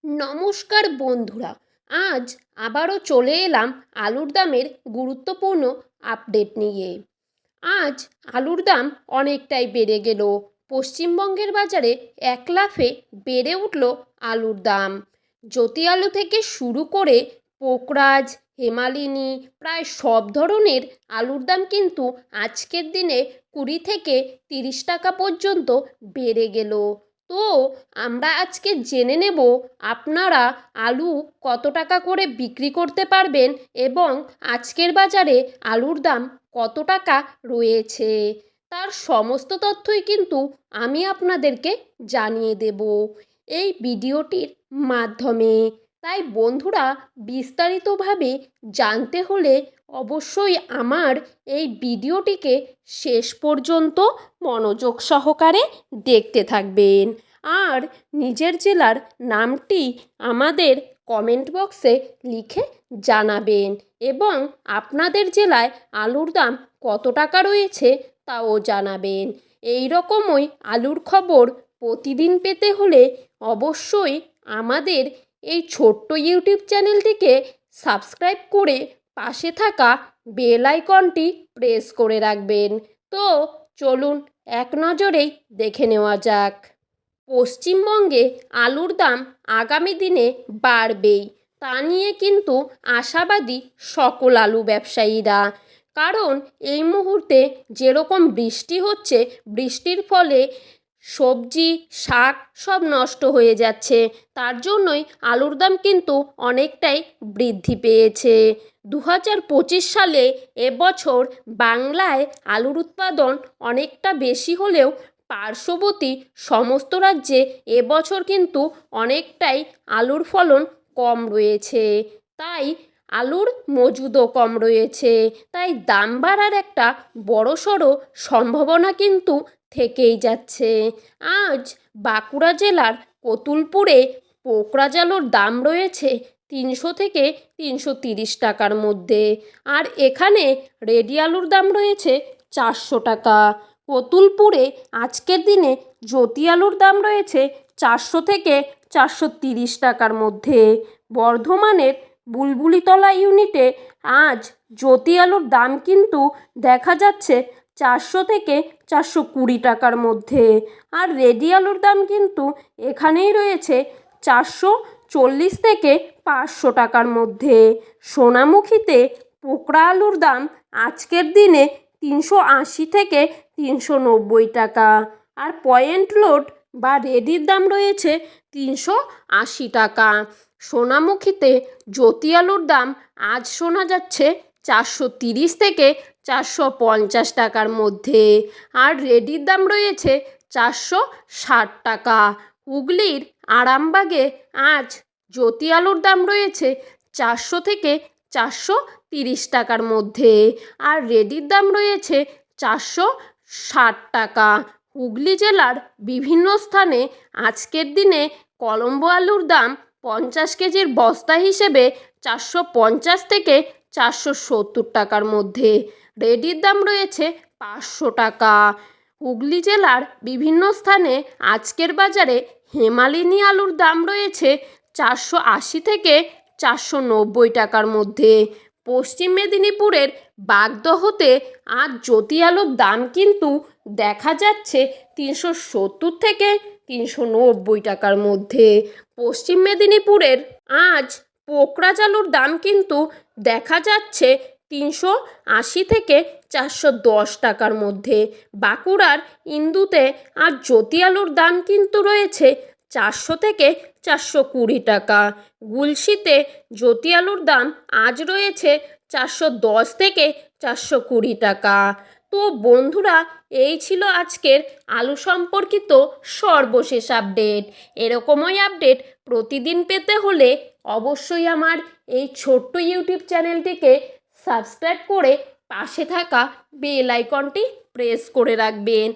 নমস্কার বন্ধুরা, আজ আবারও চলে এলাম আলুর দামের গুরুত্বপূর্ণ আপডেট নিয়ে। আজ আলুর দাম অনেকটাই বেড়ে গেল। পশ্চিমবঙ্গের বাজারে এক লাফে বেড়ে উঠল আলুর দাম। জ্যোতি আলু থেকে শুরু করে পোকরাজ, হেমালিনী, প্রায় সব ধরনের আলুর দাম কিন্তু আজকের দিনে 20 থেকে 30 টাকা পর্যন্ত বেড়ে গেল। তো আমরা আজকে জেনে নেব আপনারা আলু কত টাকা করে বিক্রি করতে পারবেন এবং আজকের বাজারে আলুর দাম কত টাকা রয়েছে। তার সমস্ত তথ্যই কিন্তু আমি আপনাদেরকে জানিয়ে দেব এই ভিডিওটির মাধ্যমে। তাই বন্ধুরা, বিস্তারিতভাবে জানতে হলে অবশ্যই আমার এই ভিডিওটিকে শেষ পর্যন্ত মনোযোগ সহকারে দেখতে থাকবেন। আর নিজের জেলার নামটি আমাদের কমেন্ট বক্সে লিখে জানাবেন এবং আপনাদের জেলায় আলুর দাম কত টাকা রয়েছে তাও জানাবেন। এই রকমই আলুর খবর প্রতিদিন পেতে হলে অবশ্যই আমাদের এই ছোট্ট ইউটিউব চ্যানেলটিকে সাবস্ক্রাইব করে পাশে থাকা বেল আইকনটি প্রেস করে রাখবেন। তো চলুন এক নজরেই দেখে নেওয়া যাক। পশ্চিমবঙ্গে আলুর দাম আগামী দিনে বাড়বেই, তা নিয়ে কিন্তু আশাবাদী সকল আলু ব্যবসায়ীরা। কারণ এই মুহূর্তে যেরকম বৃষ্টি হচ্ছে, বৃষ্টির ফলে সবজি, শাক সব নষ্ট হয়ে যাচ্ছে। তার জন্যই আলুর দাম কিন্তু অনেকটাই বৃদ্ধি পেয়েছে। 2025 সালে এবছর বাংলায় আলুর উৎপাদন অনেকটা বেশি হলেও পার্শ্ববর্তী সমস্ত রাজ্যে এবছর কিন্তু অনেকটাই আলুর ফলন কম রয়েছে। তাই আলুর মজুদও কম রয়েছে। তাই দাম বাড়ার একটা বড়সড় সম্ভাবনা কিন্তু থেকেই যাচ্ছে। আজ বাঁকুড়া জেলার কতুলপুরে পোকরাজ আলুর দাম রয়েছে 300 থেকে 330 টাকার মধ্যে। আর এখানে রেডি আলুর দাম রয়েছে 400 টাকা। কতুলপুরে আজকের দিনে জ্যোতি আলুর দাম রয়েছে 400 থেকে 430 টাকার মধ্যে। বর্ধমানের বুলবুলিতলা ইউনিটে আজ জ্যোতি আলুর দাম কিন্তু দেখা যাচ্ছে 400 থেকে 420 টাকার মধ্যে। আর রেডি আলুর দাম কিন্তু এখানেই রয়েছে 440 থেকে 500 টাকার মধ্যে। সোনামুখীতে পোকরা আলুর দাম আজকের দিনে 380 থেকে 390 টাকা। আর পয়েন্ট লোড বা রেডির দাম রয়েছে 380 টাকা। সোনামুখীতে জ্যোতি আলুর দাম আজ শোনা যাচ্ছে 430 থেকে 450 টাকার মধ্যে। আর রেডির দাম রয়েছে 460 টাকা। হুগলির আরামবাগে আজ জ্যোতি আলুর দাম রয়েছে 400 থেকে 430 টাকার মধ্যে। আর রেডির দাম রয়েছে 460 টাকা। হুগলি জেলার বিভিন্ন স্থানে আজকের দিনে কলম্বো আলুর দাম 50 কেজির বস্তা হিসেবে 450 থেকে 470 টাকার মধ্যে। রেডির দাম রয়েছে 500 টাকা। হুগলি জেলার বিভিন্ন স্থানে আজকের বাজারে হেমালিনী আলুর দাম রয়েছে 480 থেকে 490 টাকার মধ্যে। পশ্চিম মেদিনীপুরের বাগদহতে আজ জ্যোতি আলুর দাম কিন্তু দেখা যাচ্ছে 370 থেকে 390 টাকার মধ্যে। পশ্চিম মেদিনীপুরের আজ পোকরাজ আলুর দাম কিন্তু দেখা যাচ্ছে 380 থেকে 410 টাকার মধ্যে। বাঁকুড়ার ইন্দুতে আজ জ্যোতি আলুর দাম কিন্তু রয়েছে 400 থেকে 420 টাকা। গুলশিতে জ্যোতি আলুর দাম আজ রয়েছে 410 থেকে 420 টাকা। তো বন্ধুরা, এই ছিল আজকের আলু সম্পর্কিত সর্বশেষ আপডেট। এরকমই আপডেট প্রতিদিন পেতে হলে অবশ্যই আমার এই ছোট্ট ইউটিউব চ্যানেলটিকে সাবস্ক্রাইব করে পাশে থাকা বেল আইকনটি প্রেস করে রাখবেন।